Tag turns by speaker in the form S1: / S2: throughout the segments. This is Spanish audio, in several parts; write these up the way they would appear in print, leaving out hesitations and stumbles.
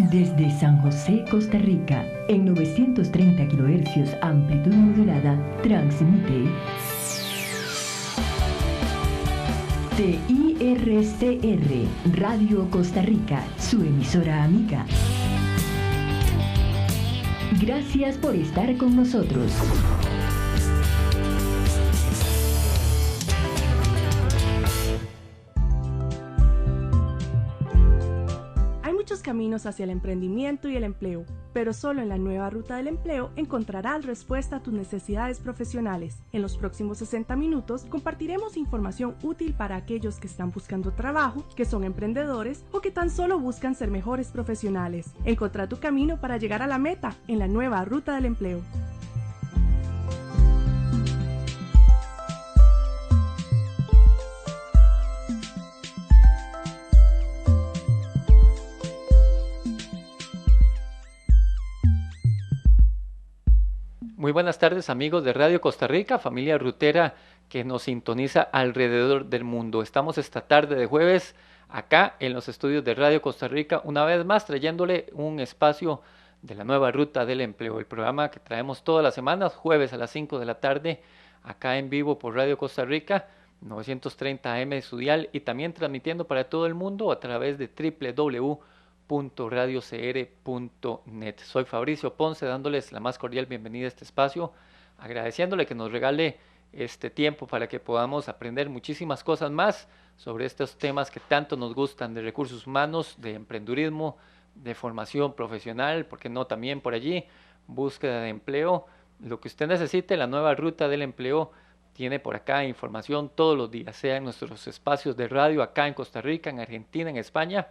S1: Desde San José, Costa Rica, en 930 kHz amplitud modulada, transmite TIRCR, Radio Costa Rica, su emisora amiga. Gracias por estar con nosotros.
S2: Muchos caminos hacia el emprendimiento y el empleo, pero solo en la nueva ruta del empleo encontrarás respuesta a tus necesidades profesionales. En los próximos 60 minutos compartiremos información útil para aquellos que están buscando trabajo, que son emprendedores o que tan solo buscan ser mejores profesionales. Encontrá tu camino para llegar a la meta en la nueva ruta del empleo.
S3: Muy buenas tardes amigos de Radio Costa Rica, familia rutera que nos sintoniza alrededor del mundo. Estamos esta tarde de jueves acá en los estudios de Radio Costa Rica, una vez más trayéndole un espacio de la nueva ruta del empleo, el programa que traemos todas las semanas, jueves a las 5 de la tarde, acá en vivo por Radio Costa Rica, 930 AM de su dial y también transmitiendo para todo el mundo a través de www.radiocr.net. Soy Fabricio Ponce dándoles la más cordial bienvenida a este espacio, agradeciéndole que nos regale este tiempo para que podamos aprender muchísimas cosas más sobre estos temas que tanto nos gustan de recursos humanos, de emprendurismo, de formación profesional, porque no también por allí, búsqueda de empleo, lo que usted necesite, la nueva ruta del empleo tiene por acá información todos los días, sea en nuestros espacios de radio acá en Costa Rica, en Argentina, en España,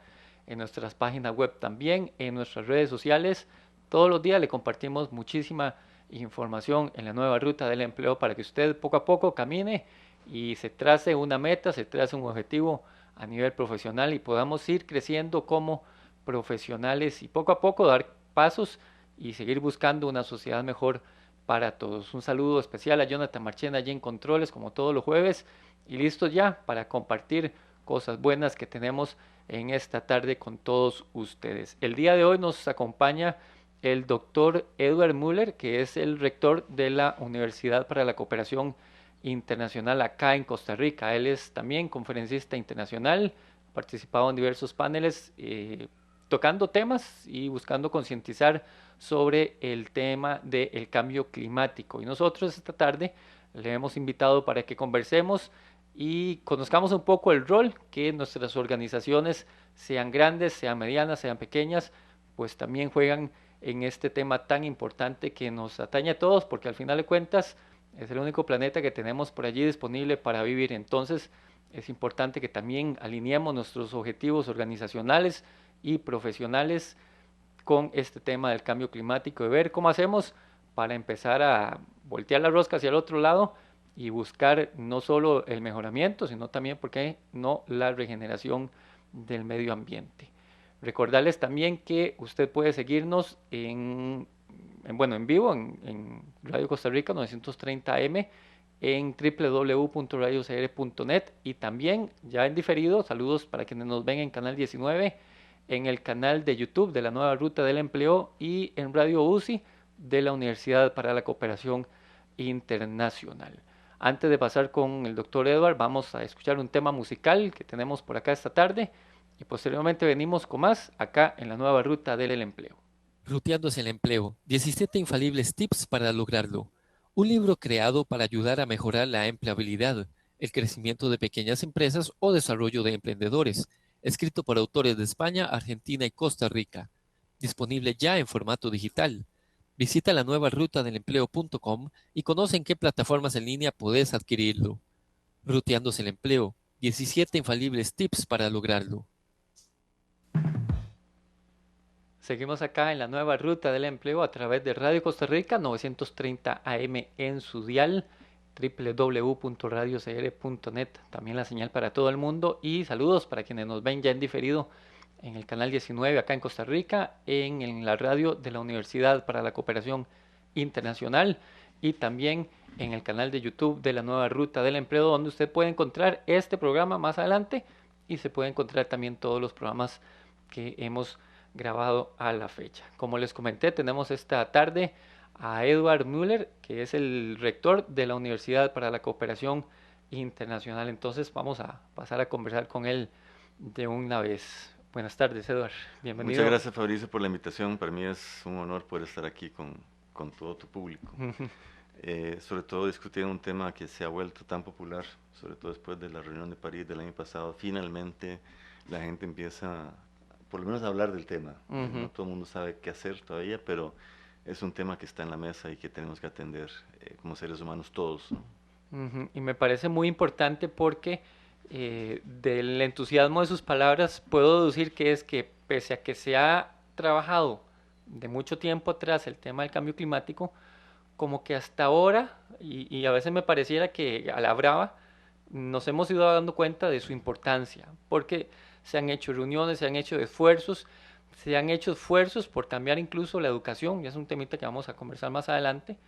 S3: en nuestras páginas web también, en nuestras redes sociales. Todos los días le compartimos muchísima información en la nueva ruta del empleo para que usted poco a poco camine y se trace una meta, se trace un objetivo a nivel profesional y podamos ir creciendo como profesionales y poco a poco dar pasos y seguir buscando una sociedad mejor para todos. Un saludo especial a Jonathan Marchena allí en Controles como todos los jueves y listos ya para compartir cosas buenas que tenemos en esta tarde con todos ustedes. El día de hoy nos acompaña el doctor Edward Müller, que es el rector de la Universidad para la Cooperación Internacional acá en Costa Rica. Él es también conferencista internacional, ha participado en diversos paneles tocando temas y buscando concientizar sobre el tema del cambio climático. Y nosotros esta tarde le hemos invitado para que conversemos y conozcamos un poco el rol que nuestras organizaciones, sean grandes, sean medianas, sean pequeñas, pues también juegan en este tema tan importante que nos atañe a todos, porque al final de cuentas es el único planeta que tenemos por allí disponible para vivir. Entonces es importante que también alineemos nuestros objetivos organizacionales y profesionales con este tema del cambio climático, de ver cómo hacemos para empezar a voltear la rosca hacia el otro lado y buscar no solo el mejoramiento, sino también, ¿por qué no?, la regeneración del medio ambiente. Recordarles también que usted puede seguirnos en vivo en Radio Costa Rica 930 AM, en www.radiocr.net y también ya en diferido, saludos para quienes nos ven en Canal 19, en el canal de YouTube de la Nueva Ruta del Empleo y en Radio UCI de la Universidad para la Cooperación Internacional. Antes de pasar con el doctor Edward, vamos a escuchar un tema musical que tenemos por acá esta tarde y posteriormente venimos con más acá en la Nueva Ruta del Empleo.
S4: Ruteando hacia el empleo, 17 infalibles tips para lograrlo. Un libro creado para ayudar a mejorar la empleabilidad, el crecimiento de pequeñas empresas o desarrollo de emprendedores, escrito por autores de España, Argentina y Costa Rica. Disponible ya en formato digital. Visita la nueva ruta del empleo.com y conoce en qué plataformas en línea podés adquirirlo. Ruteándose el empleo, 17 infalibles tips para lograrlo.
S3: Seguimos acá en la nueva ruta del empleo a través de Radio Costa Rica 930 AM en su dial, www.radiocr.net, también la señal para todo el mundo y saludos para quienes nos ven ya en diferido en el canal 19 acá en Costa Rica, en la radio de la Universidad para la Cooperación Internacional y también en el canal de YouTube de la Nueva Ruta del Empleo, donde usted puede encontrar este programa más adelante y se puede encontrar también todos los programas que hemos grabado a la fecha. Como les comenté, tenemos esta tarde a Edward Müller, que es el rector de la Universidad para la Cooperación Internacional. Entonces vamos a pasar a conversar con él de una vez. Buenas tardes, Edward. Bienvenido.
S5: Muchas gracias, Fabricio, por la invitación. Para mí es un honor poder estar aquí con todo tu público. Sobre todo discutir un tema que se ha vuelto tan popular, sobre todo después de la reunión de París del año pasado. Finalmente la gente empieza, por lo menos, a hablar del tema. No todo el mundo sabe qué hacer todavía, pero es un tema que está en la mesa y que tenemos que atender como seres humanos todos, ¿no?
S3: Y me parece muy importante porque del entusiasmo de sus palabras puedo deducir que es que pese a que se ha trabajado de mucho tiempo atrás el tema del cambio climático, como que hasta ahora, y a veces me pareciera que a la brava, nos hemos ido dando cuenta de su importancia, porque se han hecho reuniones, se han hecho esfuerzos por cambiar incluso la educación, y es un temita que vamos a conversar más adelante,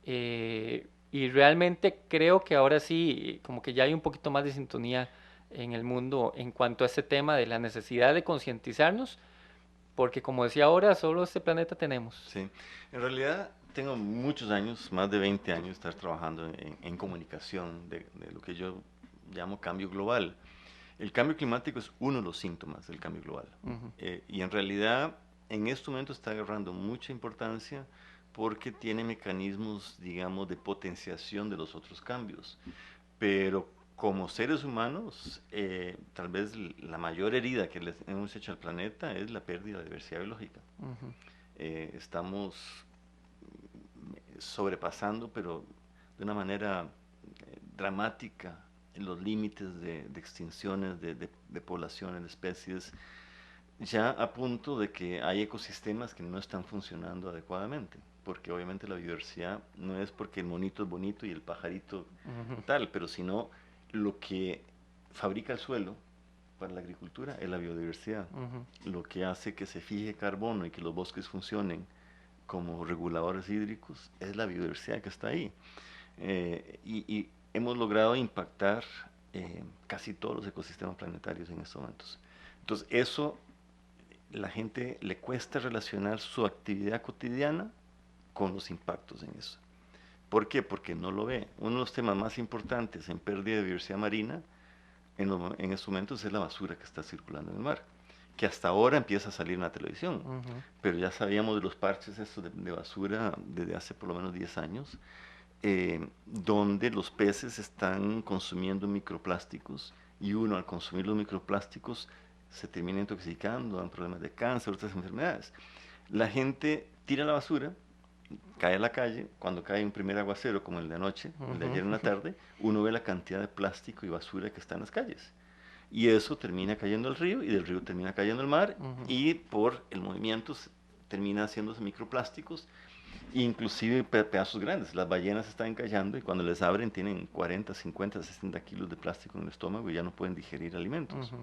S3: y realmente creo que ahora sí, como que ya hay un poquito más de sintonía en el mundo en cuanto a este tema de la necesidad de concientizarnos, porque como decía ahora, solo este planeta tenemos.
S5: Sí, en realidad tengo muchos años, más de 20 años, estar trabajando en comunicación de lo que yo llamo cambio global. El cambio climático es uno de los síntomas del cambio global. Y en realidad, en este momento está agarrando mucha importancia porque tiene mecanismos, digamos, de potenciación de los otros cambios. Pero como seres humanos, tal vez la mayor herida que les hemos hecho al planeta es la pérdida de diversidad biológica. Estamos sobrepasando, pero de una manera dramática, en los límites de extinciones de poblaciones, de especies, ya a punto de que hay ecosistemas que no están funcionando adecuadamente, porque obviamente la biodiversidad no es porque el monito es bonito y el pajarito tal, pero sino lo que fabrica el suelo para la agricultura es la biodiversidad. Lo que hace que se fije carbono y que los bosques funcionen como reguladores hídricos es la biodiversidad que está ahí. Y hemos logrado impactar casi todos los ecosistemas planetarios en estos momentos. Entonces eso, la gente le cuesta relacionar su actividad cotidiana con los impactos en eso. ¿Por qué? Porque no lo ve. Uno de los temas más importantes en pérdida de diversidad marina en estos momentos es la basura que está circulando en el mar, que hasta ahora empieza a salir en la televisión, pero ya sabíamos de los parches estos de basura desde hace por lo menos 10 años, donde los peces están consumiendo microplásticos y uno al consumir los microplásticos se termina intoxicando, dan problemas de cáncer, otras enfermedades. La gente tira la basura, cae a la calle, cuando cae un primer aguacero como el de anoche, el de ayer en la tarde, uno ve la cantidad de plástico y basura que está en las calles. Y eso termina cayendo al río, y del río termina cayendo al mar, y por el movimiento termina haciéndose microplásticos, inclusive pedazos grandes. Las ballenas están encallando y cuando les abren tienen 40, 50, 60 kilos de plástico en el estómago y ya no pueden digerir alimentos.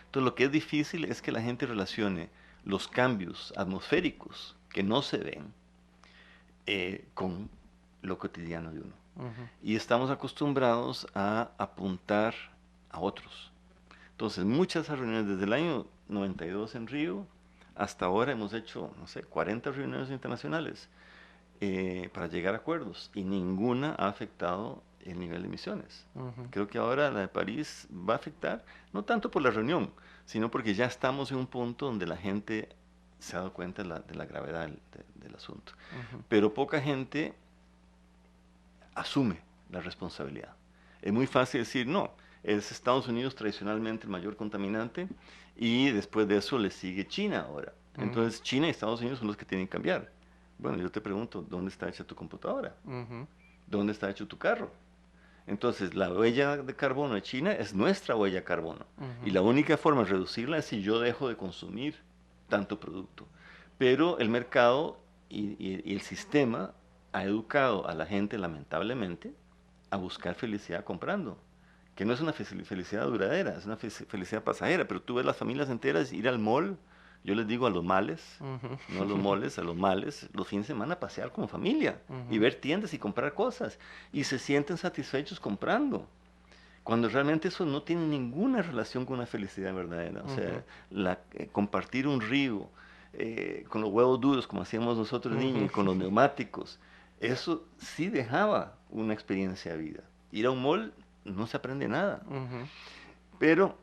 S5: Entonces lo que es difícil es que la gente relacione los cambios atmosféricos que no se ven con lo cotidiano de uno. Y estamos acostumbrados a apuntar a otros. Entonces muchas reuniones desde el año 92 en Río hasta ahora hemos hecho, no sé, 40 reuniones internacionales para llegar a acuerdos y ninguna ha afectado el nivel de emisiones. Creo que ahora la de París va a afectar, no tanto por la reunión, sino porque ya estamos en un punto donde la gente se ha dado cuenta de la gravedad del asunto. Pero poca gente asume la responsabilidad. Es muy fácil decir, no, es Estados Unidos tradicionalmente el mayor contaminante y después de eso le sigue China ahora. Entonces China y Estados Unidos son los que tienen que cambiar. Bueno, yo te pregunto, ¿dónde está hecha tu computadora? ¿Dónde está hecho tu carro? Entonces la huella de carbono de China es nuestra huella de carbono. Y la única forma de reducirla es si yo dejo de consumir tanto producto. Pero el mercado y el sistema ha educado a la gente, lamentablemente, a buscar felicidad comprando, que no es una felicidad duradera, es una felicidad pasajera. Pero tú ves las familias enteras ir al mall, yo les digo a los males, no a los moles, a los males, los fines de semana a pasear como familia y ver tiendas y comprar cosas, y se sienten satisfechos comprando. cuando realmente eso no tiene ninguna relación con una felicidad verdadera. O sea, compartir un río con los huevos duros, como hacíamos nosotros niños, y con los neumáticos, eso sí dejaba una experiencia de vida. Ir a un mall no se aprende nada. Pero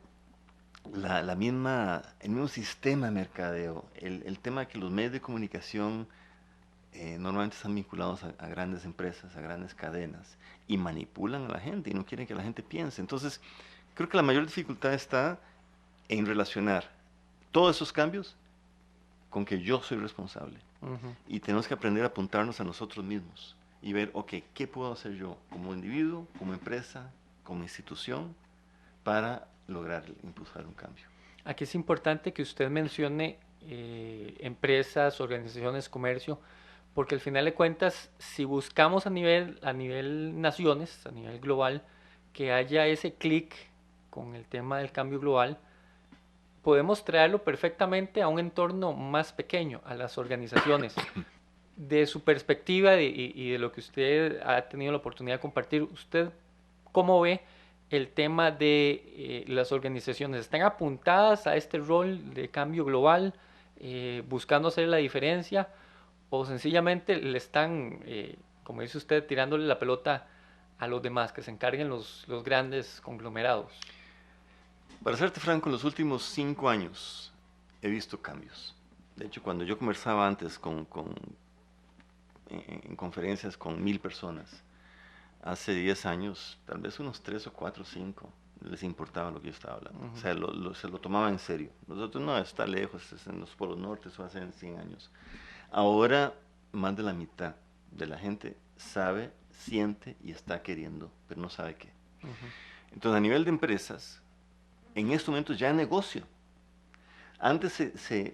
S5: el mismo sistema de mercadeo, el tema de que los medios de comunicación normalmente están vinculados a grandes empresas, a grandes cadenas, y manipulan a la gente y no quieren que la gente piense. Entonces, creo que la mayor dificultad está en relacionar todos esos cambios con que yo soy responsable. Y tenemos que aprender a apuntarnos a nosotros mismos y ver, ok, ¿qué puedo hacer yo como individuo, como empresa, como institución para lograr impulsar un cambio?
S3: Aquí es importante que usted mencione empresas, organizaciones, comercio, porque al final de cuentas, si buscamos a nivel naciones, a nivel global, que haya ese clic con el tema del cambio global, podemos traerlo perfectamente a un entorno más pequeño, a las organizaciones. De su perspectiva y de lo que usted ha tenido la oportunidad de compartir, ¿usted cómo ve el tema de las organizaciones? ¿Están apuntadas a este rol de cambio global, buscando hacer la diferencia? ¿O sencillamente le están, como dice usted, tirándole la pelota a los demás, que se encarguen los grandes conglomerados?
S5: Para serte franco, en los últimos 5 años he visto cambios. De hecho, cuando yo conversaba antes en conferencias con 1000 personas, hace 10 años, tal vez unos 3 o 4 o 5 les importaba lo que yo estaba hablando. O sea, se lo tomaba en serio. Nosotros no, está lejos, es en los polos norte, eso hace 100 años. Ahora, más de la mitad de la gente sabe, siente y está queriendo, pero no sabe qué. Entonces, a nivel de empresas, en estos momentos ya es negocio. Antes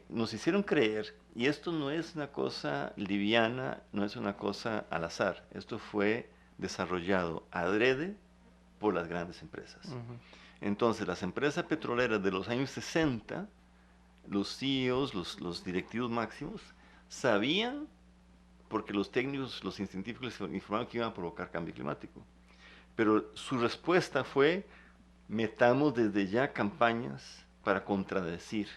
S5: nos hicieron creer, y esto no es una cosa liviana, no es una cosa al azar, esto fue desarrollado adrede por las grandes empresas. Entonces, las empresas petroleras de los años 60, los CEOs, los directivos máximos, sabían, porque los técnicos, los científicos les informaron que iban a provocar cambio climático. Pero su respuesta fue, metamos desde ya campañas para contradecir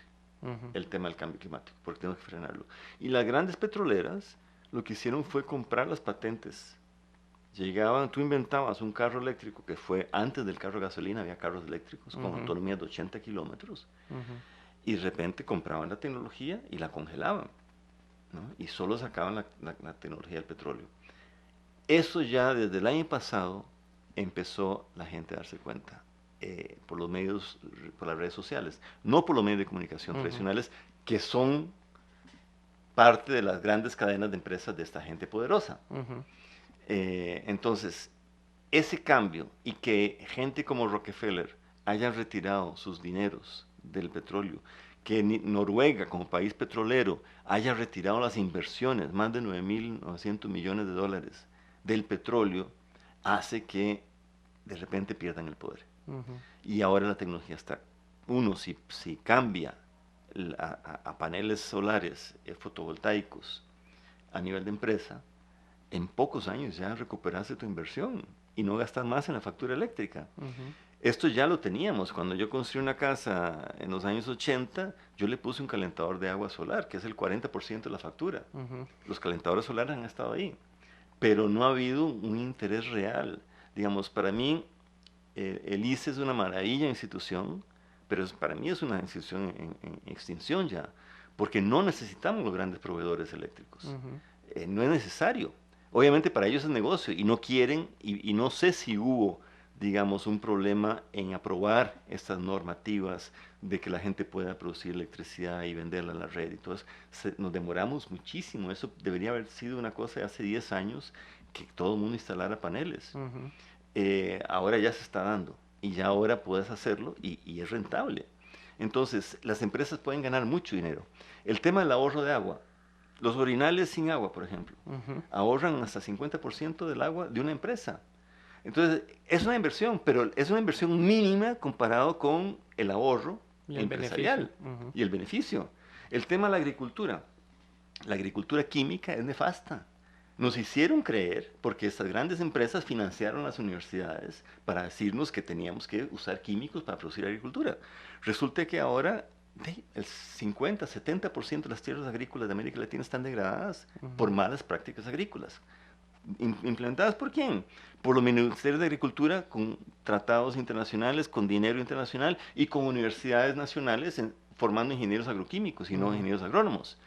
S5: el tema del cambio climático, porque tenemos que frenarlo. Y las grandes petroleras lo que hicieron fue comprar las patentes. Llegaban, tú inventabas un carro eléctrico, que fue antes del carro de gasolina, había carros eléctricos con autonomía de 80 kilómetros, y de repente compraban la tecnología y la congelaban, ¿no? Y solo sacaban la tecnología del petróleo. Eso ya desde el año pasado empezó la gente a darse cuenta, por los medios, por las redes sociales, no por los medios de comunicación tradicionales, que son parte de las grandes cadenas de empresas de esta gente poderosa. Entonces, ese cambio y que gente como Rockefeller hayan retirado sus dineros del petróleo, que Noruega como país petrolero haya retirado las inversiones, más de 9.900 millones de dólares del petróleo, hace que de repente pierdan el poder. Y ahora la tecnología está, si cambia a paneles solares fotovoltaicos a nivel de empresa, en pocos años ya recuperaste tu inversión y no gastas más en la factura eléctrica. Esto ya lo teníamos. Cuando yo construí una casa en los años 80, yo le puse un calentador de agua solar, que es el 40% de la factura. Los calentadores solares han estado ahí, pero no ha habido un interés real. Digamos, para mí, el ICE es una maravilla institución, pero para mí es una institución en extinción ya, porque no necesitamos los grandes proveedores eléctricos. No es necesario. Obviamente para ellos es negocio y no quieren, y no sé si hubo, digamos, un problema en aprobar estas normativas de que la gente pueda producir electricidad y venderla a la red y todo eso. Nos demoramos muchísimo. Eso debería haber sido una cosa de hace 10 años, que todo el mundo instalara paneles. Ahora ya se está dando y ya ahora puedes hacerlo y es rentable. Entonces, las empresas pueden ganar mucho dinero. El tema del ahorro de agua. Los orinales sin agua, por ejemplo, ahorran hasta 50% del agua de una empresa. Entonces, es una inversión, pero es una inversión mínima comparado con el ahorro empresarial y el beneficio. El tema de la agricultura química es nefasta. Nos hicieron creer, porque estas grandes empresas financiaron las universidades para decirnos que teníamos que usar químicos para producir agricultura. Resulta que ahora el 50, 70% de las tierras agrícolas de América Latina están degradadas por malas prácticas agrícolas. ¿Implementadas por quién? Por los ministerios de Agricultura, con tratados internacionales, con dinero internacional y con universidades nacionales formando ingenieros agroquímicos y no ingenieros agrónomos.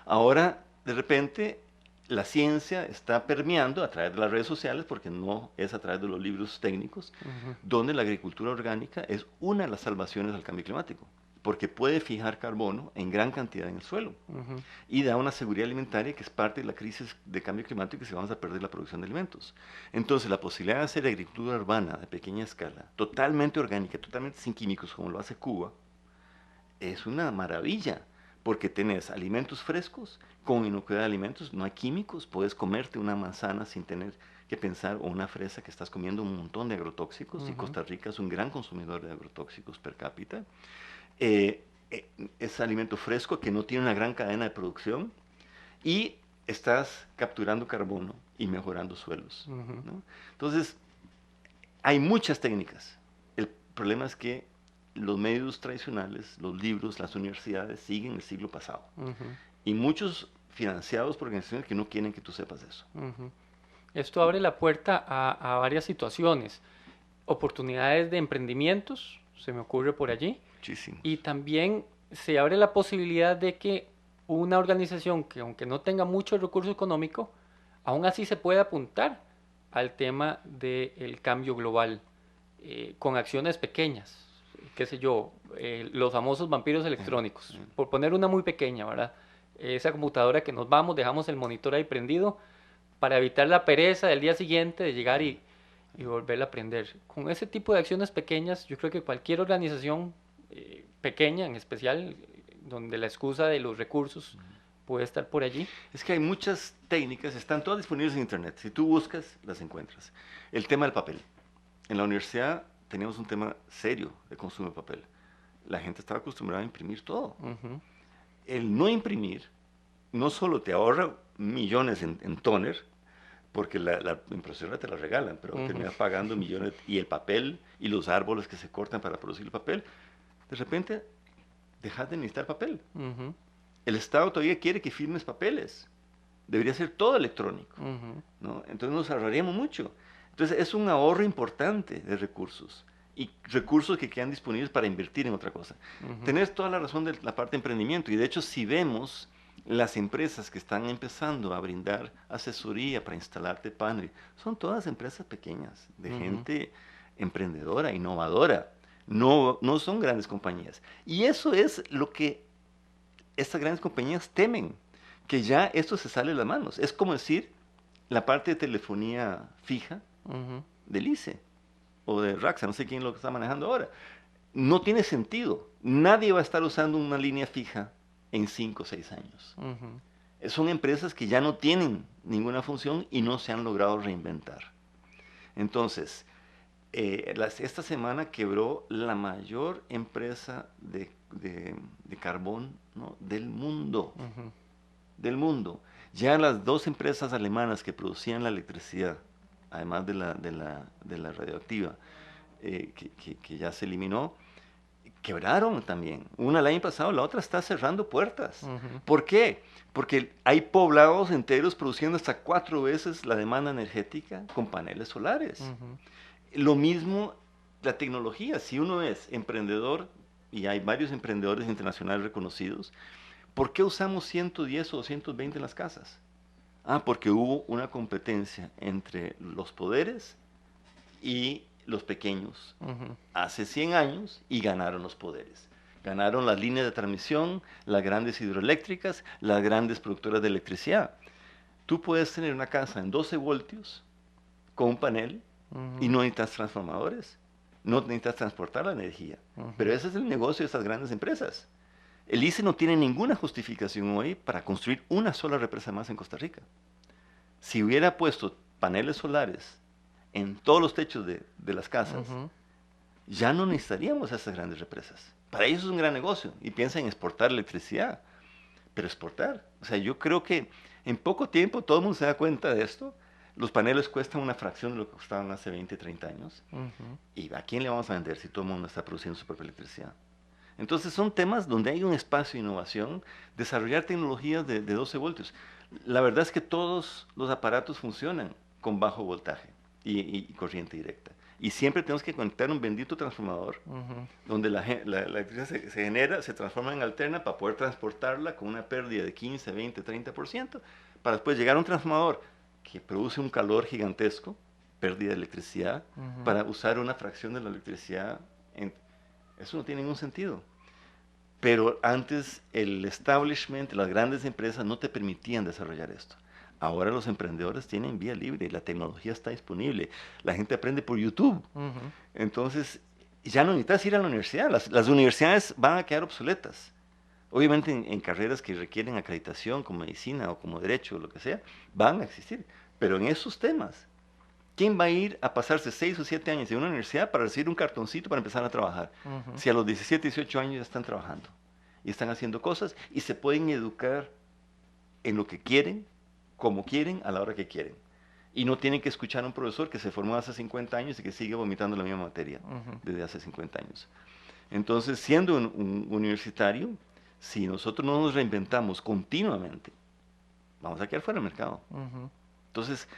S5: Ahora, de repente, la ciencia está permeando a través de las redes sociales, porque no es a través de los libros técnicos, donde la agricultura orgánica es una de las salvaciones al cambio climático, porque puede fijar carbono en gran cantidad en el suelo y da una seguridad alimentaria que es parte de la crisis de cambio climático y se vamos a perder la producción de alimentos. Entonces, la posibilidad de hacer agricultura urbana de pequeña escala, totalmente orgánica, totalmente sin químicos, como lo hace Cuba, es una maravilla, porque tenés alimentos frescos, con inocuidad de alimentos, no hay químicos, puedes comerte una manzana sin tener que pensar, o una fresa que estás comiendo un montón de agrotóxicos, y Costa Rica es un gran consumidor de agrotóxicos per cápita. Es alimento fresco que no tiene una gran cadena de producción, y estás capturando carbono y mejorando suelos, ¿no? Entonces, hay muchas técnicas. El problema es que los medios tradicionales, los libros, las universidades siguen el siglo pasado. Y muchos financiados por organizaciones que no quieren que tú sepas eso.
S3: Esto abre la puerta a varias situaciones. Oportunidades de emprendimientos, se me ocurre por allí.
S5: Muchísimos.
S3: Y también se abre la posibilidad de que una organización que, aunque no tenga mucho recurso económico, aún así se puede apuntar al tema del cambio global con acciones pequeñas. Qué sé yo, los famosos vampiros electrónicos, por poner una muy pequeña, ¿verdad? Esa computadora que nos vamos, dejamos el monitor ahí prendido para evitar la pereza del día siguiente de llegar y volverla a prender. Con ese tipo de acciones pequeñas, yo creo que cualquier organización pequeña, en especial, donde la excusa de los recursos puede estar por allí.
S5: Es que hay muchas técnicas, están todas disponibles en internet. Si tú buscas, las encuentras. El tema del papel. En la universidad teníamos un tema serio de consumo de papel. La gente estaba acostumbrada a imprimir todo. El no imprimir no solo te ahorra millones en toner, porque la impresora te la regalan, pero terminas pagando millones, y el papel y los árboles que se cortan para producir el papel, de repente dejas de necesitar papel. El Estado todavía quiere que firmes papeles. Debería ser todo electrónico, ¿no? Entonces nos ahorraríamos mucho. Entonces es un ahorro importante de recursos, y recursos que quedan disponibles para invertir en otra cosa. Tenés toda la razón de la parte de emprendimiento, y de hecho si vemos las empresas que están empezando a brindar asesoría para instalarte panel, son todas empresas pequeñas, de gente emprendedora, innovadora, no son grandes compañías. Y eso es lo que estas grandes compañías temen, que ya esto se sale de las manos. Es como decir, la parte de telefonía fija del ICE o de Raxa, no sé quién lo está manejando ahora. No tiene sentido. Nadie va a estar usando una línea fija en 5 o 6 años. Son empresas que ya no tienen ninguna función y no se han logrado reinventar. Entonces, esta semana quebró la mayor empresa de carbón, ¿no?, del mundo. Del mundo. Ya las 2 empresas alemanas que producían la electricidad, además de la radioactiva, que ya se eliminó, quebraron también. Una el año pasado, la otra está cerrando puertas. ¿Por qué? Porque hay poblados enteros produciendo hasta 4 veces la demanda energética con paneles solares. Lo mismo la tecnología. Si uno es emprendedor, y hay varios emprendedores internacionales reconocidos, ¿por qué usamos 110 o 220 en las casas? Porque hubo una competencia entre los poderes y los pequeños hace 100 años, y ganaron los poderes. Ganaron las líneas de transmisión, las grandes hidroeléctricas, las grandes productoras de electricidad. Tú puedes tener una casa en 12 voltios con un panel y no necesitas transformadores, no necesitas transportar la energía. Pero ese es el negocio de estas grandes empresas. El ICE no tiene ninguna justificación hoy para construir una sola represa más en Costa Rica. Si hubiera puesto paneles solares en todos los techos de las casas, ya no necesitaríamos esas grandes represas. Para ellos es un gran negocio y piensan en exportar electricidad. pero exportar. O sea, yo creo que en poco tiempo todo el mundo se da cuenta de esto. Los paneles cuestan una fracción de lo que costaban hace 20, 30 años. ¿Y a quién le vamos a vender si todo el mundo está produciendo su propia electricidad? Entonces son temas donde hay un espacio de innovación, desarrollar tecnologías de 12 voltios. La verdad es que todos los aparatos funcionan con bajo voltaje y corriente directa. Y siempre tenemos que conectar un bendito transformador donde la electricidad se genera, se transforma en alterna para poder transportarla con una pérdida de 15, 20, 30%, para después llegar a un transformador que produce un calor gigantesco, pérdida de electricidad, para usar una fracción de la electricidad. Eso no tiene ningún sentido. Pero antes el establishment, las grandes empresas no te permitían desarrollar esto. Ahora los emprendedores tienen vía libre, la tecnología está disponible, la gente aprende por YouTube. Entonces, ya no necesitas ir a la universidad, las universidades van a quedar obsoletas. Obviamente en carreras que requieren acreditación, como medicina o como derecho o lo que sea, van a existir. Pero en esos temas, ¿quién va a ir a pasarse 6 o 7 años en una universidad para recibir un cartoncito para empezar a trabajar? Si a los 17, 18 años ya están trabajando y están haciendo cosas y se pueden educar en lo que quieren, como quieren, a la hora que quieren. Y no tienen que escuchar a un profesor que se formó hace 50 años y que sigue vomitando la misma materia desde hace 50 años. Entonces, siendo un universitario, si nosotros no nos reinventamos continuamente, vamos a quedar fuera del mercado. Entonces,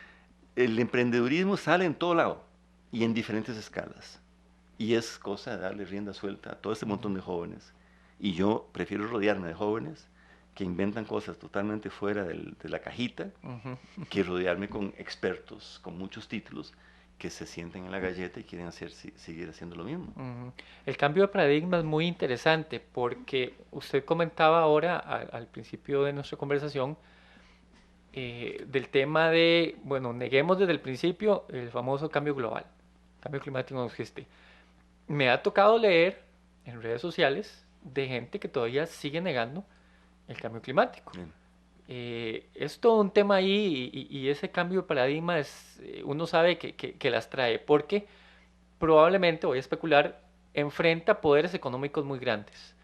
S5: el emprendedurismo sale en todo lado y en diferentes escalas. Y es cosa de darle rienda suelta a todo este montón de jóvenes. Y yo prefiero rodearme de jóvenes que inventan cosas totalmente fuera de la cajita, que rodearme con expertos, con muchos títulos, que se sienten en la galleta y quieren seguir haciendo lo mismo.
S3: El cambio de paradigma es muy interesante porque usted comentaba ahora al principio de nuestra conversación del tema de, bueno, neguemos desde el principio el famoso cambio global. Cambio climático no existe. Me ha tocado leer en redes sociales de gente que todavía sigue negando el cambio climático. Es todo un tema ahí y ese cambio de paradigma uno sabe que las trae porque probablemente, voy a especular, enfrenta poderes económicos muy grandes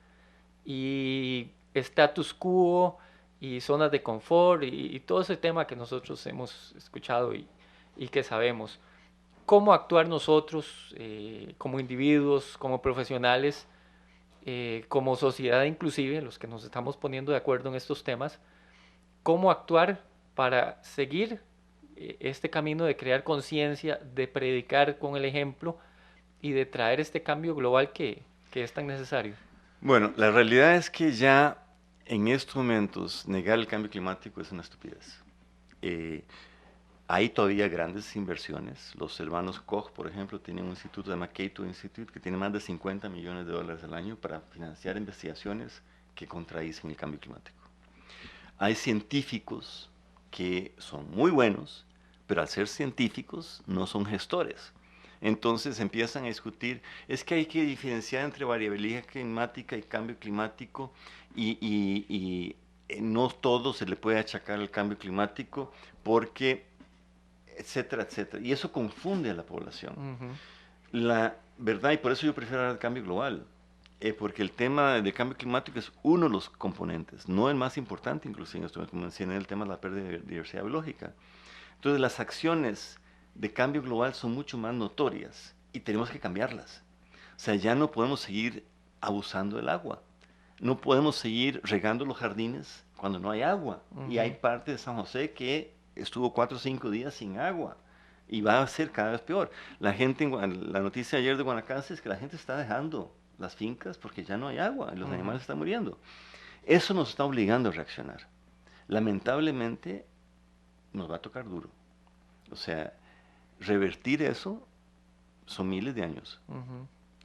S3: y status quo y zonas de confort y todo ese tema que nosotros hemos escuchado y que sabemos. ¿Cómo actuar nosotros como individuos, como profesionales, como sociedad inclusive, los que nos estamos poniendo de acuerdo en estos temas? ¿Cómo actuar para seguir este camino de crear conciencia, de predicar con el ejemplo y de traer este cambio global que es tan necesario?
S5: Bueno, la realidad es que ya en estos momentos negar el cambio climático es una estupidez. Hay todavía grandes inversiones. Los hermanos Koch, por ejemplo, tienen un instituto que se llama Cato Institute, que tiene más de $50 millones al año para financiar investigaciones que contradicen el cambio climático. Hay científicos que son muy buenos, pero al ser científicos no son gestores. Entonces empiezan a discutir, es que hay que diferenciar entre variabilidad climática y cambio climático y no todo se le puede achacar al cambio climático porque, etcétera, etcétera. Y eso confunde a la población. La verdad, y por eso yo prefiero hablar del cambio global, porque el tema del cambio climático es uno de los componentes, no el más importante, inclusive, como mencioné, el tema de la pérdida de diversidad biológica. Entonces las acciones de cambio global son mucho más notorias y tenemos que cambiarlas. O sea, ya no podemos seguir abusando del agua. No podemos seguir regando los jardines cuando no hay agua. Y hay parte de San José que estuvo 4 o 5 días sin agua. Y va a ser cada vez peor. La noticia ayer de Guanacaste es que la gente está dejando las fincas porque ya no hay agua y los animales están muriendo. Eso nos está obligando a reaccionar. Lamentablemente, nos va a tocar duro. O sea, revertir eso son miles de años.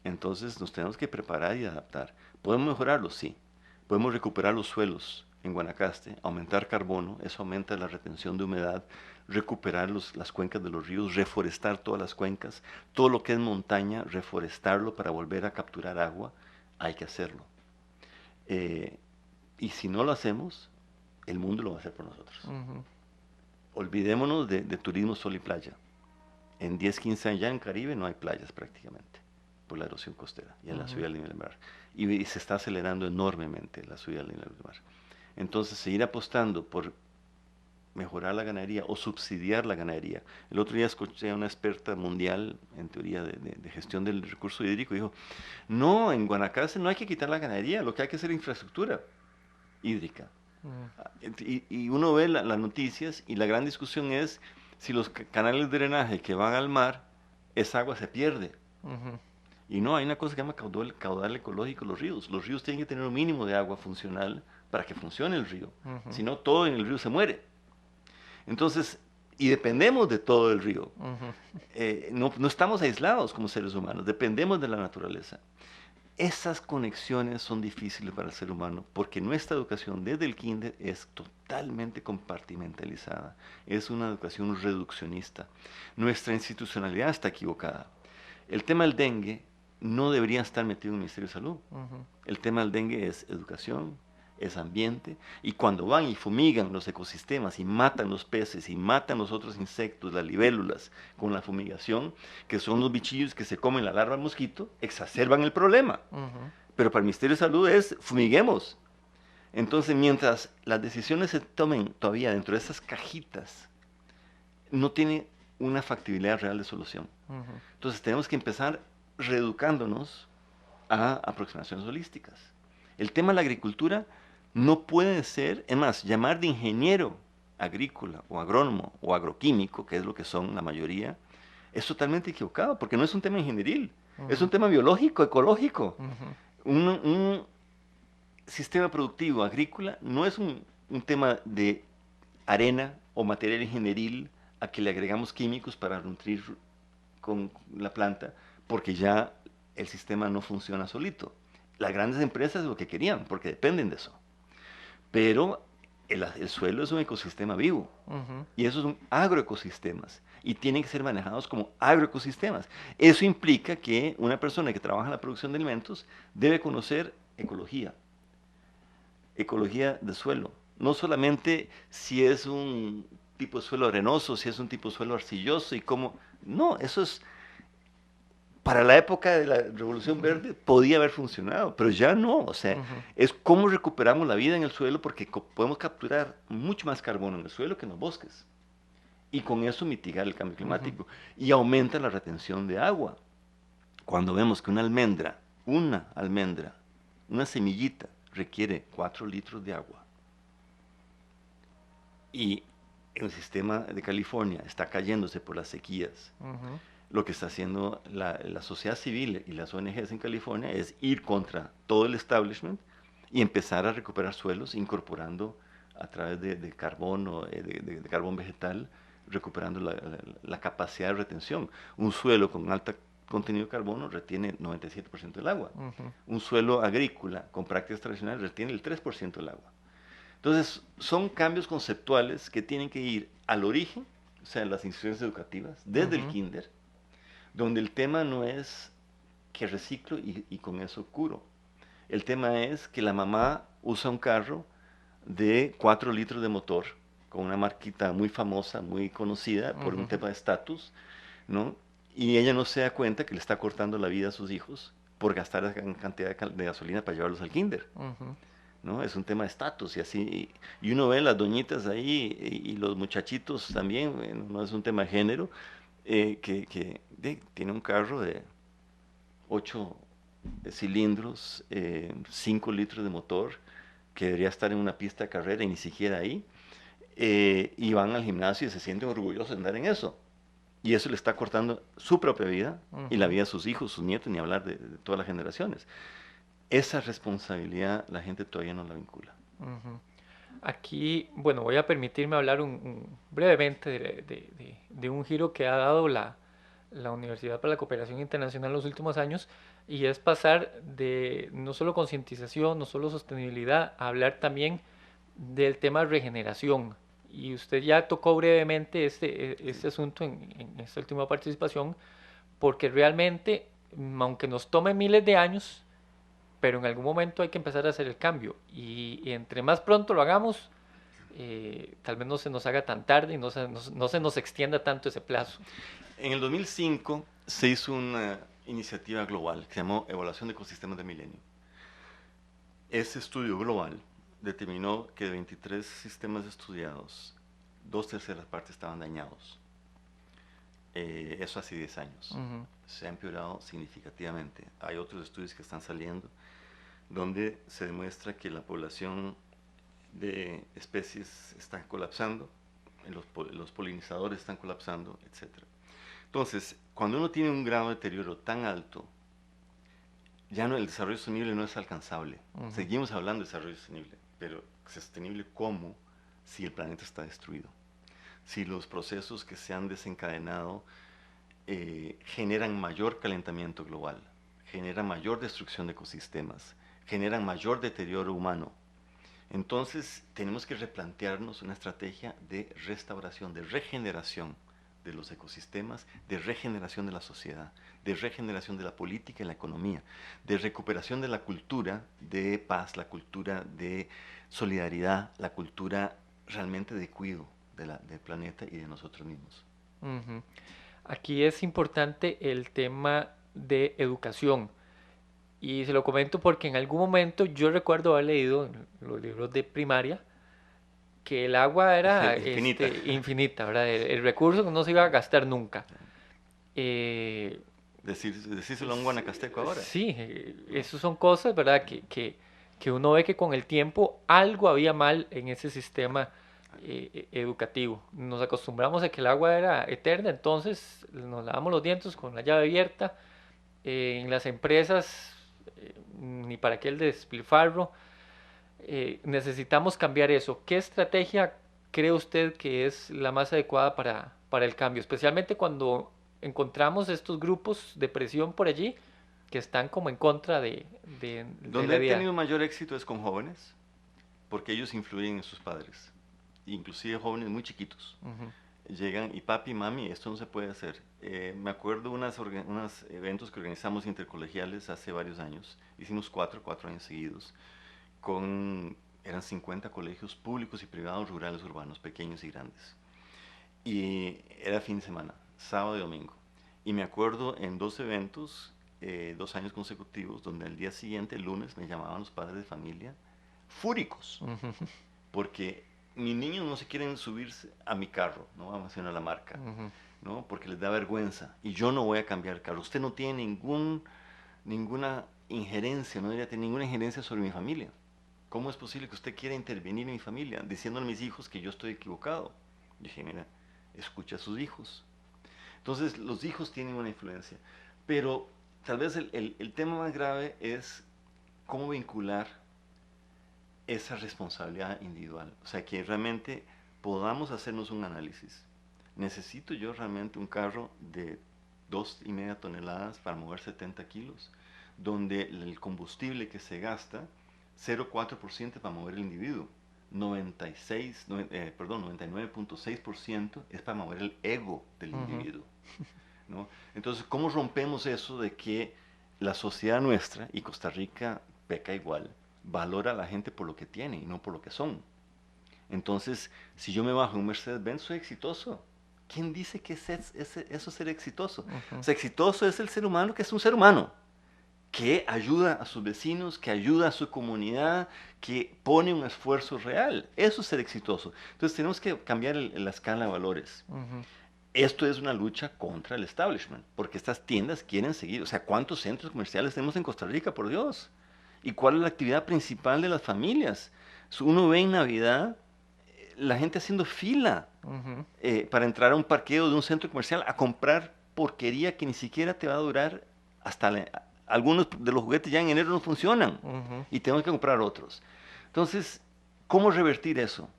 S5: Entonces nos tenemos que preparar y adaptar. ¿Podemos mejorarlo? Sí. Podemos recuperar los suelos en Guanacaste, aumentar carbono, eso aumenta la retención de humedad, recuperar las cuencas de los ríos, reforestar todas las cuencas, todo lo que es montaña, reforestarlo para volver a capturar agua, hay que hacerlo. Y si no lo hacemos, el mundo lo va a hacer por nosotros. Olvidémonos de turismo sol y playa. En 10, 15 años ya en Caribe no hay playas prácticamente, por la erosión costera y en la subida del nivel del mar. Y se está acelerando enormemente la subida del nivel del mar. Entonces, seguir apostando por mejorar la ganadería o subsidiar la ganadería. El otro día escuché a una experta mundial en teoría de gestión del recurso hídrico, dijo, no, en Guanacaste no hay que quitar la ganadería, lo que hay que hacer es infraestructura hídrica. Y uno ve las noticias y la gran discusión es si los canales de drenaje que van al mar, esa agua se pierde. Y no, hay una cosa que se llama caudal ecológico de los ríos. Los ríos tienen que tener un mínimo de agua funcional para que funcione el río. Si no, todo en el río se muere. Entonces, y dependemos de todo el río. No estamos aislados como seres humanos, dependemos de la naturaleza. Esas conexiones son difíciles para el ser humano porque nuestra educación desde el kinder es totalmente compartimentalizada. Es una educación reduccionista. Nuestra institucionalidad está equivocada. El tema del dengue no debería estar metido en el Ministerio de Salud. El tema del dengue es educación, es ambiente, y cuando van y fumigan los ecosistemas y matan los peces y matan los otros insectos, las libélulas, con la fumigación, que son los bichillos que se comen la larva del mosquito, exacerban el problema. Pero para el Ministerio de Salud es fumiguemos. Entonces, mientras las decisiones se tomen todavía dentro de esas cajitas, no tiene una factibilidad real de solución. Entonces, tenemos que empezar reeducándonos a aproximaciones holísticas. El tema de la agricultura no puede ser, es más, llamar de ingeniero agrícola o agrónomo o agroquímico, que es lo que son la mayoría, es totalmente equivocado, porque no es un tema ingenieril, es un tema biológico, ecológico. Un sistema productivo agrícola no es un tema de arena o material ingenieril a que le agregamos químicos para nutrir con la planta, porque ya el sistema no funciona solito. Las grandes empresas es lo que querían, porque dependen de eso. Pero el suelo es un ecosistema vivo, y esos son agroecosistemas, y tienen que ser manejados como agroecosistemas. Eso implica que una persona que trabaja en la producción de alimentos debe conocer ecología de suelo. No solamente si es un tipo de suelo arenoso, si es un tipo de suelo arcilloso, y cómo... No, eso es... Para la época de la Revolución Verde podía haber funcionado, pero ya no. O sea, es cómo recuperamos la vida en el suelo, porque podemos capturar mucho más carbono en el suelo que en los bosques. Y con eso mitigar el cambio climático. Y aumenta la retención de agua. Cuando vemos que una almendra, una semillita, requiere 4 litros de agua, y el sistema de California está cayéndose por las sequías, lo que está haciendo la sociedad civil y las ONGs en California es ir contra todo el establishment y empezar a recuperar suelos, incorporando a través de carbono, de carbón vegetal, recuperando la capacidad de retención. Un suelo con alto contenido de carbono retiene 97% del agua. Un suelo agrícola con prácticas tradicionales retiene el 3% del agua. Entonces, son cambios conceptuales que tienen que ir al origen, o sea, en las instituciones educativas, desde el kinder, donde el tema no es que reciclo y con eso curo. El tema es que la mamá usa un carro de 4 litros de motor, con una marquita muy famosa, muy conocida por un tema de estatus, ¿no? Y ella no se da cuenta que le está cortando la vida a sus hijos por gastar esa cantidad de gasolina para llevarlos al kinder. ¿No? Es un tema de estatus y así, y uno ve las doñitas ahí y los muchachitos también, no es un tema de género, que tiene un carro de 8 cilindros, 5 litros de motor, que debería estar en una pista de carrera y ni siquiera ahí, y van al gimnasio y se sienten orgullosos de andar en eso. Y eso le está cortando su propia vida y la vida de sus hijos, sus nietos, ni hablar de todas las generaciones. Esa responsabilidad la gente todavía no la vincula.
S3: Aquí, bueno, voy a permitirme hablar brevemente de un giro que ha dado la Universidad para la Cooperación Internacional en los últimos años, y es pasar de no solo concientización, no solo sostenibilidad, a hablar también del tema de regeneración. Y usted ya tocó brevemente este asunto en esta última participación, porque realmente, aunque nos tome miles de años, pero en algún momento hay que empezar a hacer el cambio, y entre más pronto lo hagamos, tal vez no se nos haga tan tarde y no se nos extienda tanto ese plazo.
S5: En el 2005 se hizo una iniciativa global que se llamó Evaluación de Ecosistemas del Milenio. Ese estudio global determinó que de 23 sistemas estudiados, 2/3 partes estaban dañados. Eso hace 10 años. Se ha empeorado significativamente. Hay otros estudios que están saliendo donde se demuestra que la población de especies está colapsando, los polinizadores están colapsando, etc. Entonces, cuando uno tiene un grado de deterioro tan alto, ya no, el desarrollo sostenible no es alcanzable. Seguimos hablando de desarrollo sostenible, pero sostenible ¿cómo? Si el planeta está destruido. Si los procesos que se han desencadenado generan mayor calentamiento global, generan mayor destrucción de ecosistemas, generan mayor deterioro humano. Entonces tenemos que replantearnos una estrategia de restauración, de regeneración de los ecosistemas, de regeneración de la sociedad, de regeneración de la política y la economía, de recuperación de la cultura de paz, la cultura de solidaridad, la cultura realmente de cuidado del planeta y de nosotros mismos.
S3: Aquí es importante el tema de educación. Y se lo comento porque en algún momento yo recuerdo haber leído en los libros de primaria que el agua era
S5: infinita,
S3: infinita, ¿verdad? El recurso no se iba a gastar nunca.
S5: Decírselo a un guanacasteco ahora.
S3: Sí, esas son cosas, ¿verdad? Que uno ve que con el tiempo algo había mal en ese sistema educativo. Nos acostumbramos a que el agua era eterna, entonces nos lavamos los dientes con la llave abierta. En las empresas, ni para qué el despilfarro. Necesitamos cambiar eso. ¿Qué estrategia cree usted que es la más adecuada para el cambio? Especialmente cuando encontramos estos grupos de presión por allí que están como en contra de
S5: Donde
S3: la
S5: he
S3: vida.
S5: tenido mayor éxito es con jóvenes, porque ellos influyen en sus padres, inclusive jóvenes muy chiquitos. Llegan y papi, mami, esto no se puede hacer. Me acuerdo unos eventos que organizamos intercolegiales hace varios años. Hicimos 4 años seguidos. Eran 50 colegios públicos y privados, rurales, urbanos, pequeños y grandes. Y era fin de semana, sábado y domingo. Y me acuerdo en 2 eventos, 2 años consecutivos, donde al día siguiente, el lunes, me llamaban los padres de familia fúricos. Porque mis niños no se quieren subirse a mi carro, no vamos a hacer la marca, ¿no? Porque les da vergüenza. Y yo no voy a cambiar el carro. Usted no tiene ninguna injerencia, no debería tener ninguna injerencia sobre mi familia. ¿Cómo es posible que usted quiera intervenir en mi familia, diciéndole a mis hijos que yo estoy equivocado? Yo dije, mira, escucha a sus hijos. Entonces, los hijos tienen una influencia. Pero tal vez el tema más grave es cómo vincular esa responsabilidad individual. O sea, que realmente podamos hacernos un análisis. ¿Necesito yo realmente un carro de 2,5 toneladas para mover 70 kilos? Donde el combustible que se gasta, 0,4% para mover el individuo, 99,6% es para mover el ego del individuo, ¿no? Entonces, ¿cómo rompemos eso de que la sociedad nuestra, y Costa Rica peca igual, valora a la gente por lo que tiene y no por lo que son? Entonces, si yo me bajo en un Mercedes-Benz, soy exitoso. ¿Quién dice que eso es ser exitoso? O sea, exitoso es el ser humano que es un ser humano, que ayuda a sus vecinos, que ayuda a su comunidad, que pone un esfuerzo real. Eso es ser exitoso. Entonces tenemos que cambiar la escala de valores. Esto es una lucha contra el establishment, porque estas tiendas quieren seguir. O sea, ¿cuántos centros comerciales tenemos en Costa Rica, por Dios? ¿Y cuál es la actividad principal de las familias? Uno ve en Navidad la gente haciendo fila para entrar a un parqueo de un centro comercial a comprar porquería que ni siquiera te va a durar hasta algunos de los juguetes ya en enero no funcionan y tenemos que comprar otros. Entonces, ¿cómo revertir eso?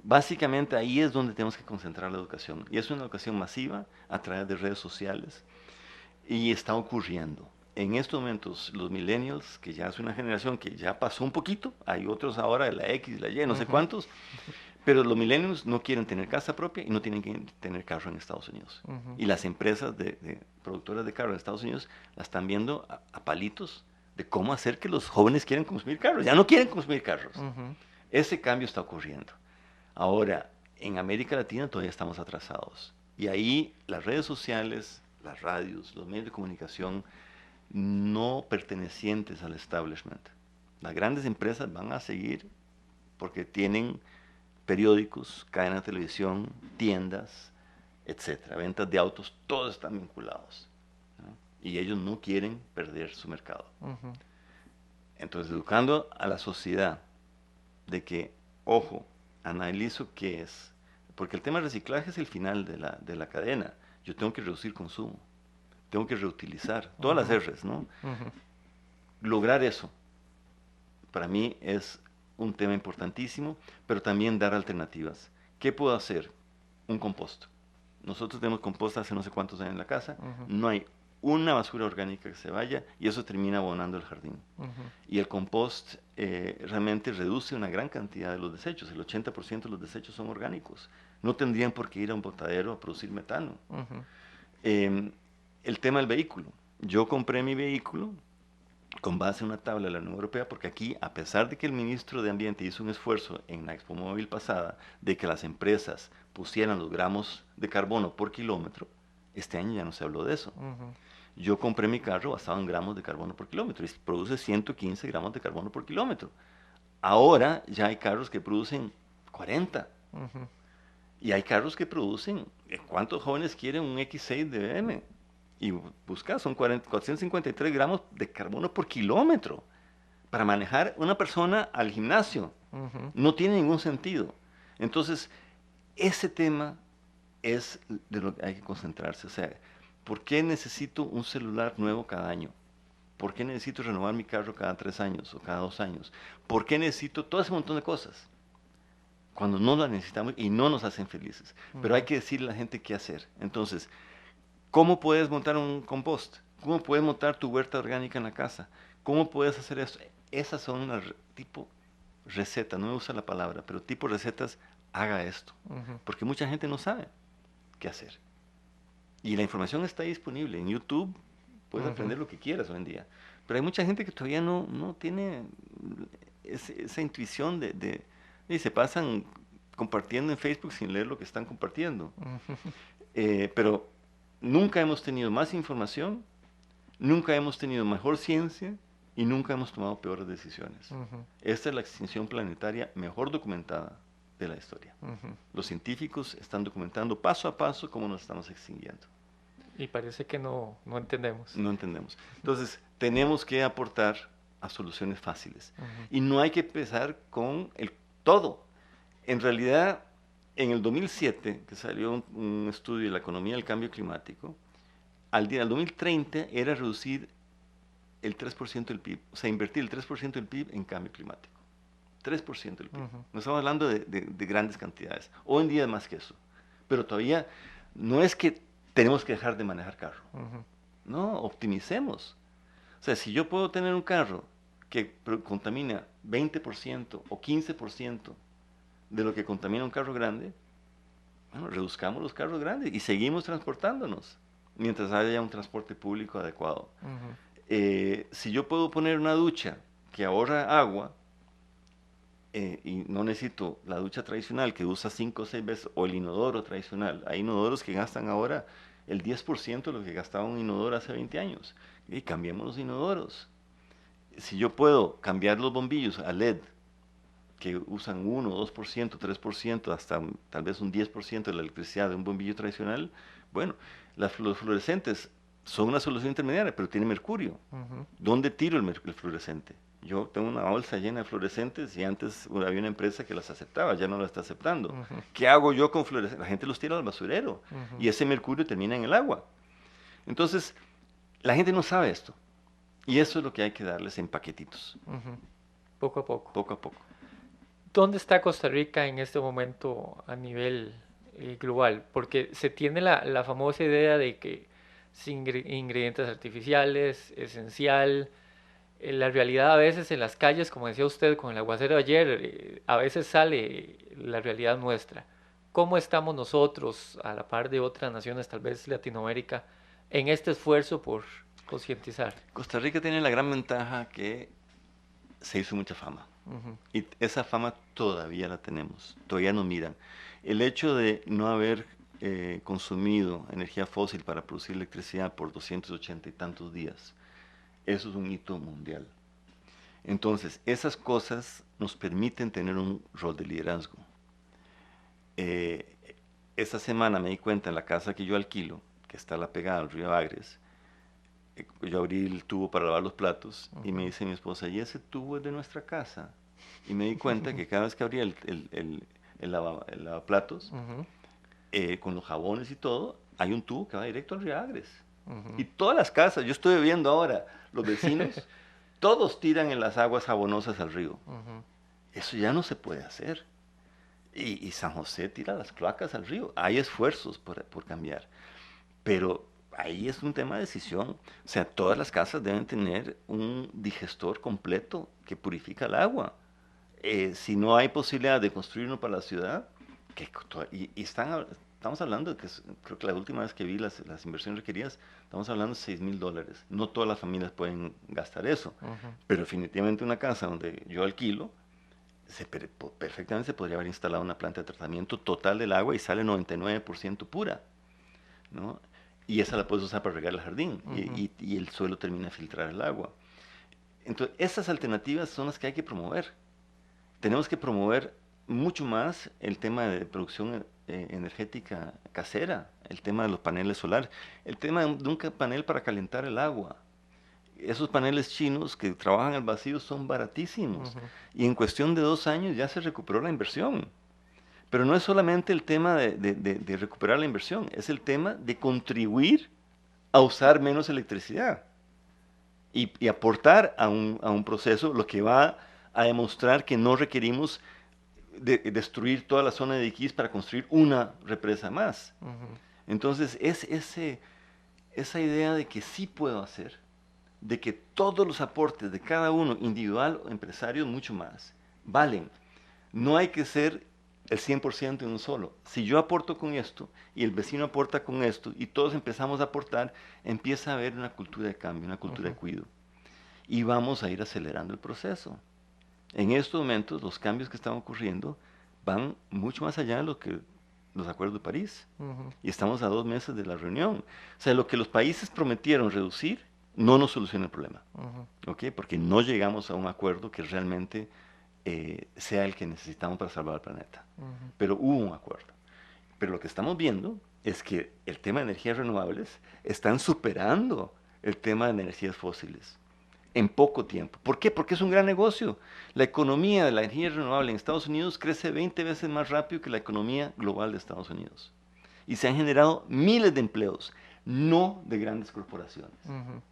S5: Básicamente ahí es donde tenemos que concentrar la educación. Y es una educación masiva a través de redes sociales. Y está ocurriendo. En estos momentos, los millennials, que ya es una generación que ya pasó un poquito, hay otros ahora de la X, la Y, no sé cuántos, pero los millennials no quieren tener casa propia y no tienen que tener carro en Estados Unidos. Y las empresas de productoras de carro en Estados Unidos la están viendo a palitos de cómo hacer que los jóvenes quieran consumir carros. Ya no quieren consumir carros. Ese cambio está ocurriendo. Ahora, en América Latina todavía estamos atrasados. Y ahí las redes sociales, las radios, los medios de comunicación no pertenecientes al establishment. Las grandes empresas van a seguir porque tienen periódicos, cadenas de televisión, tiendas, etcétera, ventas de autos, todos están vinculados, ¿no? Y ellos no quieren perder su mercado. Entonces, educando a la sociedad de que, ojo, analizo qué es, porque el tema del reciclaje es el final de la cadena. Yo tengo que reducir consumo, tengo que reutilizar, todas las R's, ¿no? Lograr eso, para mí es un tema importantísimo, pero también dar alternativas. ¿Qué puedo hacer? Un compost. Nosotros tenemos compost hace no sé cuántos años en la casa, no hay una basura orgánica que se vaya y eso termina abonando el jardín. Y el compost realmente reduce una gran cantidad de los desechos, el 80% de los desechos son orgánicos. No tendrían por qué ir a un botadero a producir metano. El tema del vehículo. Yo compré mi vehículo con base en una tabla de la Unión Europea, porque aquí, a pesar de que el ministro de Ambiente hizo un esfuerzo en la Expo Móvil pasada de que las empresas pusieran los gramos de carbono por kilómetro, este año ya no se habló de eso. Yo compré mi carro basado en gramos de carbono por kilómetro y produce 115 gramos de carbono por kilómetro. Ahora ya hay carros que producen 40. Y hay carros que producen, ¿cuántos jóvenes quieren un X6 de BM? Y busca, son 453 gramos de carbono por kilómetro para manejar una persona al gimnasio. No tiene ningún sentido. Entonces, ese tema es de lo que hay que concentrarse. O sea, ¿por qué necesito un celular nuevo cada año? ¿Por qué necesito renovar mi carro cada 3 años o cada 2 años? ¿Por qué necesito todo ese montón de cosas? Cuando no las necesitamos y no nos hacen felices. Pero hay que decirle a la gente qué hacer. Entonces, ¿cómo puedes montar un compost? ¿Cómo puedes montar tu huerta orgánica en la casa? ¿Cómo puedes hacer eso? Esas son las tipo recetas, no me gusta la palabra, pero tipo recetas, haga esto. Porque mucha gente no sabe qué hacer. Y la información está disponible. En YouTube puedes aprender lo que quieras hoy en día. Pero hay mucha gente que todavía no tiene esa intuición y se pasan compartiendo en Facebook sin leer lo que están compartiendo. Pero nunca hemos tenido más información, nunca hemos tenido mejor ciencia y nunca hemos tomado peores decisiones. Esta es la extinción planetaria mejor documentada de la historia. Los científicos están documentando paso a paso cómo nos estamos extinguiendo.
S3: Y parece que no entendemos.
S5: No entendemos. Entonces, tenemos que aportar a soluciones fáciles. Y no hay que empezar con el todo. En realidad, en el 2007, que salió un estudio de la economía del cambio climático, al 2030 era reducir el 3% del PIB, o sea, invertir el 3% del PIB en cambio climático. 3% del PIB. No estamos hablando de grandes cantidades. Hoy en día es más que eso. Pero todavía no es que tenemos que dejar de manejar carro. No, optimicemos. O sea, si yo puedo tener un carro que contamina 20% o 15% de lo que contamina un carro grande, bueno, reduzcamos los carros grandes y seguimos transportándonos mientras haya un transporte público adecuado. Si yo puedo poner una ducha que ahorra agua y no necesito la ducha tradicional que usa 5 o 6 veces o el inodoro tradicional, hay inodoros que gastan ahora el 10% de lo que gastaba un inodoro hace 20 años. Y cambiemos los inodoros. Si yo puedo cambiar los bombillos a LED, que usan 1, 2%, 3%, hasta tal vez un 10% de la electricidad de un bombillo tradicional, bueno, los fluorescentes son una solución intermediaria, pero tiene mercurio. ¿Dónde tiro el fluorescente? Yo tengo una bolsa llena de fluorescentes y antes había una empresa que las aceptaba, ya no las está aceptando. ¿Qué hago yo con fluorescentes? La gente los tira al basurero y ese mercurio termina en el agua. Entonces, la gente no sabe esto. Y eso es lo que hay que darles en paquetitos.
S3: Poco a poco.
S5: Poco a poco.
S3: ¿Dónde está Costa Rica en este momento a nivel global? Porque se tiene la famosa idea de que sin ingredientes artificiales, esencial. La realidad a veces en las calles, como decía usted con el aguacero de ayer, a veces sale la realidad nuestra. ¿Cómo estamos nosotros, a la par de otras naciones, tal vez Latinoamérica, en este esfuerzo por concientizar?
S5: Costa Rica tiene la gran ventaja que se hizo mucha fama. Y esa fama todavía la tenemos, todavía nos miran. El hecho de no haber consumido energía fósil para producir electricidad por 280 y tantos días, eso es un hito mundial. Entonces, esas cosas nos permiten tener un rol de liderazgo. Esta semana me di cuenta en la casa que yo alquilo, que está la pegada al río Agres, yo abrí el tubo para lavar los platos y me dice mi esposa, ¿y ese tubo es de nuestra casa? Y me di cuenta que cada vez que abría el lavaplatos, con los jabones y todo, hay un tubo que va directo al río Agres. Y todas las casas, yo estoy viendo ahora, los vecinos, todos tiran en las aguas jabonosas al río. Eso ya no se puede hacer. Y San José tira las cloacas al río. Hay esfuerzos por cambiar. Pero ahí es un tema de decisión. O sea, todas las casas deben tener un digestor completo que purifica el agua. Si no hay posibilidad de construir uno para la ciudad, estamos hablando de que creo que la última vez que vi las inversiones requeridas, estamos hablando de $6,000. No todas las familias pueden gastar eso, pero definitivamente una casa donde yo alquilo, perfectamente se podría haber instalado una planta de tratamiento total del agua y sale 99% pura, ¿no? Y esa la puedes usar para regar el jardín y el suelo termina de filtrar el agua. Entonces, esas alternativas son las que hay que promover. Tenemos que promover mucho más el tema de producción energética casera, el tema de los paneles solares, el tema de un panel para calentar el agua. Esos paneles chinos que trabajan al vacío son baratísimos y en cuestión de 2 años ya se recuperó la inversión. Pero no es solamente el tema de recuperar la inversión, es el tema de contribuir a usar menos electricidad y aportar a un proceso, lo que va a demostrar que no requerimos destruir toda la zona de Iquís para construir una represa más. Entonces, esa idea de que sí puedo hacer, de que todos los aportes de cada uno, individual o empresario, mucho más, valen. No hay que ser el 100% en un solo. Si yo aporto con esto y el vecino aporta con esto y todos empezamos a aportar, empieza a haber una cultura de cambio, una cultura de cuidado. Y vamos a ir acelerando el proceso. En estos momentos, los cambios que están ocurriendo van mucho más allá de lo que los acuerdos de París. Y estamos a 2 meses de la reunión. O sea, lo que los países prometieron reducir no nos soluciona el problema. ¿Okay? Porque no llegamos a un acuerdo que realmente sea el que necesitamos para salvar el planeta. Pero hubo un acuerdo. Pero lo que estamos viendo es que el tema de energías renovables están superando el tema de energías fósiles en poco tiempo. ¿Por qué? Porque es un gran negocio. La economía de la energía renovable en Estados Unidos crece 20 veces más rápido que la economía global de Estados Unidos. Y se han generado miles de empleos, no de grandes corporaciones,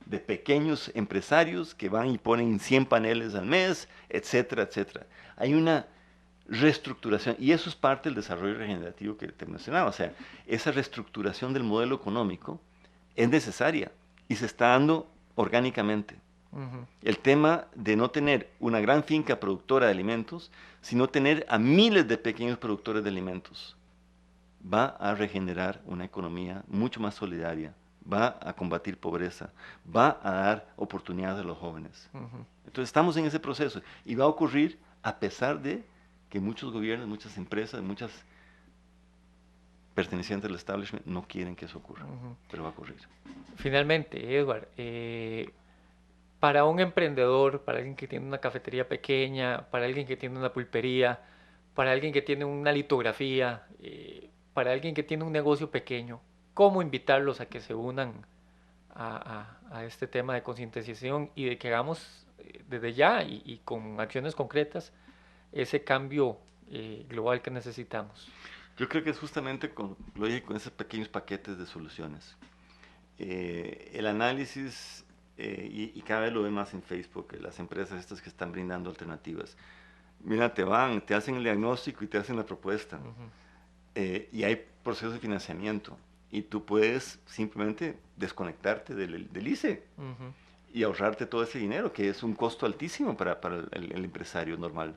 S5: de pequeños empresarios que van y ponen 100 paneles al mes, etcétera, etcétera. Hay una reestructuración, y eso es parte del desarrollo regenerativo que te mencionaba. O sea, esa reestructuración del modelo económico es necesaria y se está dando orgánicamente. El tema de no tener una gran finca productora de alimentos, sino tener a miles de pequeños productores de alimentos, va a regenerar una economía mucho más solidaria, va a combatir pobreza, va a dar oportunidades a los jóvenes. Entonces estamos en ese proceso y va a ocurrir a pesar de que muchos gobiernos, muchas empresas, muchas pertenecientes al establishment no quieren que eso ocurra, pero va a ocurrir.
S3: Finalmente, Edward, para un emprendedor, para alguien que tiene una cafetería pequeña, para alguien que tiene una pulpería, para alguien que tiene una litografía, para alguien que tiene un negocio pequeño, ¿cómo invitarlos a que se unan a este tema de concientización y de que hagamos desde ya y con acciones concretas ese cambio global que necesitamos?
S5: Yo creo que es justamente con esos pequeños paquetes de soluciones. El análisis, y cada vez lo ve más en Facebook, las empresas estas que están brindando alternativas. Mira, te hacen el diagnóstico y te hacen la propuesta. Y hay procesos de financiamiento. Y tú puedes simplemente desconectarte del ICE y ahorrarte todo ese dinero, que es un costo altísimo para el empresario normal.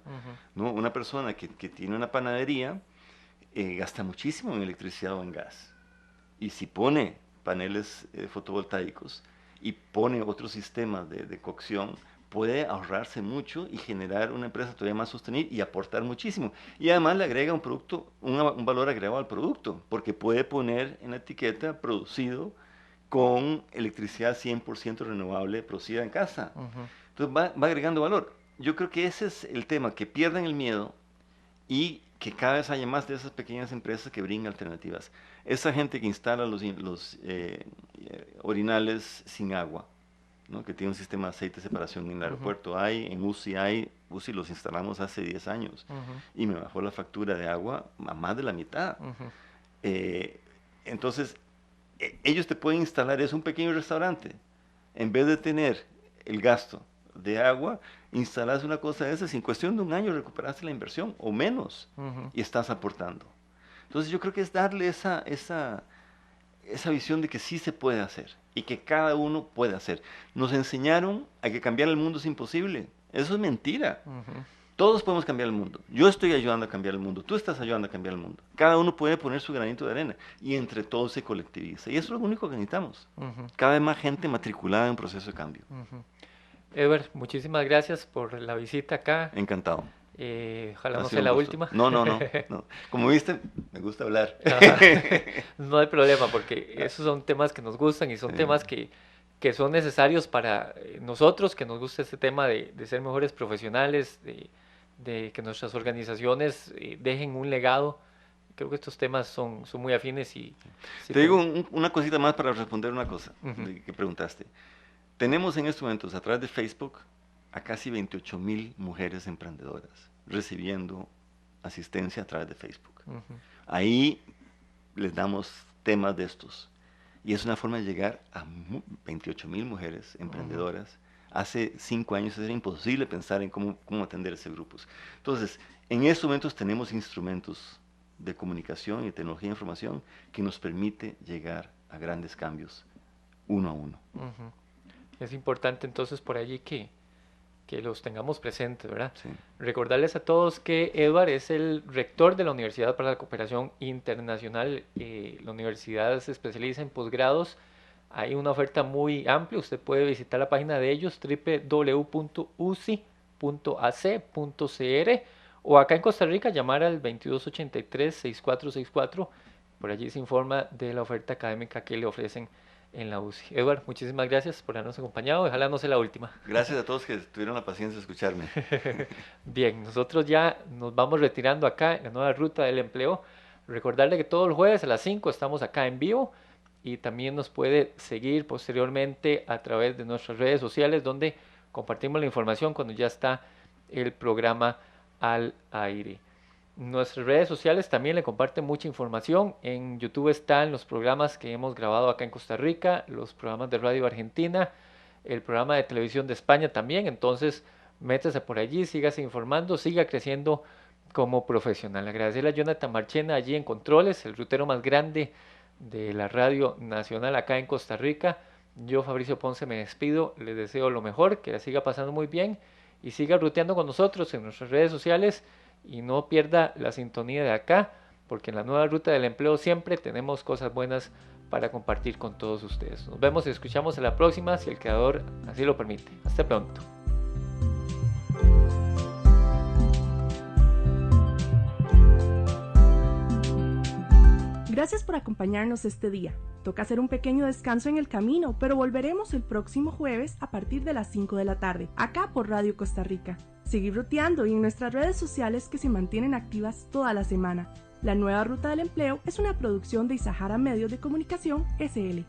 S5: ¿No? Una persona que tiene una panadería gasta muchísimo en electricidad o en gas. Y si pone paneles fotovoltaicos y pone otros sistemas de cocción, puede ahorrarse mucho y generar una empresa todavía más sostenible y aportar muchísimo. Y además le agrega un producto, un valor agregado al producto, porque puede poner en la etiqueta producido con electricidad 100% renovable producida en casa. Entonces va agregando valor. yo creo que ese es el tema, que pierdan el miedo y que cada vez haya más de esas pequeñas empresas que brindan alternativas. Esa gente que instala los orinales sin agua, ¿no? Que tiene un sistema de aceite de separación en el aeropuerto, hay, en UCI los instalamos hace 10 años, y me bajó la factura de agua a más de la mitad. Entonces, ellos te pueden instalar, es un pequeño restaurante, en vez de tener el gasto de agua, instalas una cosa de esas, en cuestión de un año recuperaste la inversión, o menos, y estás aportando. Entonces yo creo que es darle esa visión de que sí se puede hacer, y que cada uno puede hacer. Nos enseñaron a que cambiar el mundo es imposible. Eso es mentira. Todos podemos cambiar el mundo. Yo estoy ayudando a cambiar el mundo. Tú estás ayudando a cambiar el mundo. Cada uno puede poner su granito de arena. Y entre todos se colectiviza. Y eso es lo único que necesitamos. Cada vez más gente matriculada en un proceso de cambio.
S3: Edward, muchísimas gracias por la visita acá.
S5: Encantado.
S3: Ojalá no sea la última.
S5: No. Como viste, me gusta hablar.
S3: No hay problema, porque esos son temas que nos gustan y son temas que son necesarios para nosotros, que nos gusta este tema de ser mejores profesionales, de que nuestras organizaciones dejen un legado. Creo que estos temas son muy afines.
S5: Te digo una cosita más para responder una cosa que preguntaste. Tenemos en estos momentos, a través de Facebook, a casi 28,000 mujeres emprendedoras recibiendo asistencia a través de Facebook. Ahí les damos temas de estos. Y es una forma de llegar a 28,000 mujeres emprendedoras. Hace 5 años era imposible pensar en cómo atender ese grupo. Entonces, en estos momentos tenemos instrumentos de comunicación y tecnología de información que nos permite llegar a grandes cambios uno a uno.
S3: Es importante entonces por allí que los tengamos presentes, ¿verdad?
S5: Sí.
S3: Recordarles a todos que Edward es el rector de la Universidad para la Cooperación Internacional. La universidad se especializa en posgrados. Hay una oferta muy amplia. Usted puede visitar la página de ellos, www.uci.ac.cr, o acá en Costa Rica llamar al 2283-6464. Por allí se informa de la oferta académica que le ofrecen en la UCI. Edward, muchísimas gracias por habernos acompañado. Ojalá no sea la última.
S5: Gracias a todos que tuvieron la paciencia de escucharme.
S3: Bien, nosotros ya nos vamos retirando acá en la nueva ruta del empleo. Recordarle que todos los jueves a las 5 estamos acá en vivo, y también nos puede seguir posteriormente a través de nuestras redes sociales, donde compartimos la información cuando ya está el programa al aire. Nuestras redes sociales también le comparten mucha información. En YouTube están los programas que hemos grabado acá en Costa Rica, los programas de Radio Argentina, el programa de televisión de España también. Entonces, métase por allí, sígase informando, siga creciendo como profesional. Agradecerle a Jonathan Marchena allí en Controles, el rutero más grande de la Radio Nacional acá en Costa Rica. Yo, Fabricio Ponce, me despido. Les deseo lo mejor, que la siga pasando muy bien y siga ruteando con nosotros en nuestras redes sociales. Y no pierda la sintonía de acá, porque en la nueva ruta del empleo siempre tenemos cosas buenas para compartir con todos ustedes. Nos vemos y escuchamos en la próxima, si el creador así lo permite. Hasta pronto.
S2: Gracias por acompañarnos este día. Toca hacer un pequeño descanso en el camino, pero volveremos el próximo jueves a partir de las 5 de la tarde, acá por Radio Costa Rica. Seguir ruteando y en nuestras redes sociales que se mantienen activas toda la semana. La nueva ruta del empleo es una producción de Isahara Medios de Comunicación SL.